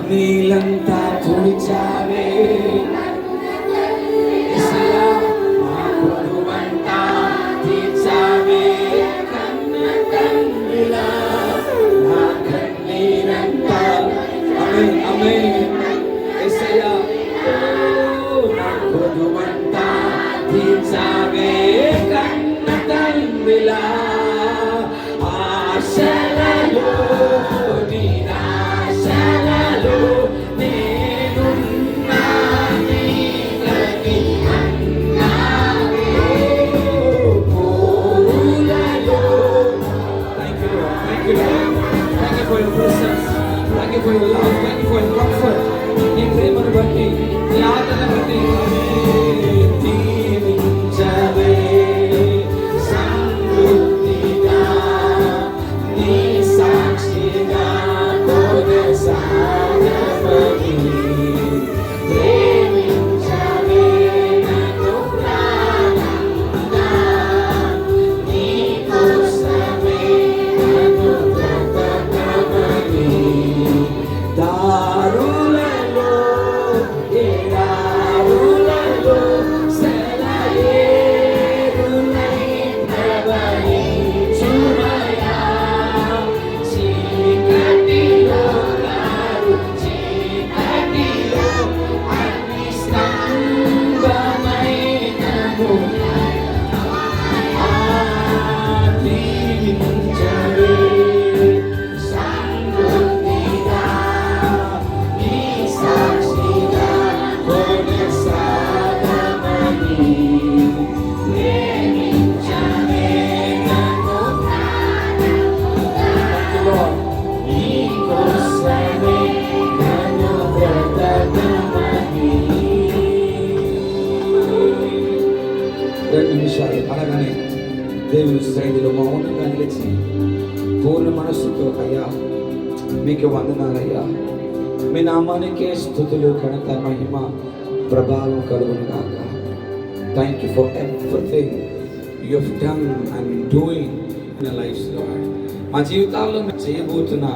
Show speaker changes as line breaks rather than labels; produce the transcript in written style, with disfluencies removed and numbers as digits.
నీలంతా తుడిచావే యేసయ్యా, నా కొలువంతా తీర్చావే కన్న తండ్రిలా నా కన్నీరంతా. ఆమేన్ ఆమేన్. యేసయ్యా, నా కొలువంతా తీర్చావే కన్న తండ్రిలా ఆశలలో నిరాశలలో నేనున్నా నీకని అన్నావే పూలలో. Thank you Lord, thank you Lord, thank you for your presence, thank you for your love, thank you for your comfort. నీ ప్రేమను బట్టి, నీ ఆదరణ బట్టి దీవించవే సమృద్ధిగా నీ సాక్షిగా కొనసాగమని ప్రేమించవే నన్ను ప్రాణంగా నీ కోసమే నన్ను బ్రతకమని దారులలో ఎడారులలో సెలయేరులై ప్రవహించుమయా చీకటిలో కారు చీకటిలో అగ్ని స్తంభమైనను దీవించవే సమృద్ధిగా నీ సాక్షిగా కొనసాగమని ప్రేమించవే నన్ను నీ కోసమే నన్ను బ్రతకమని. 2 నిమిషాలు అనగానే దేవుని సన్నిధిలో మౌనంగా నిలిచి పూర్ణ మనస్సుతో అయ్యా మీకు వందనాలయ్యా, మీ నామానికే స్తుతులు ఘనత మహిమ ప్రభావం కలుగును గాక. Thank you for everything you have done and doing in our lives Lord. మా జీవితాల్లో చేయబోతున్న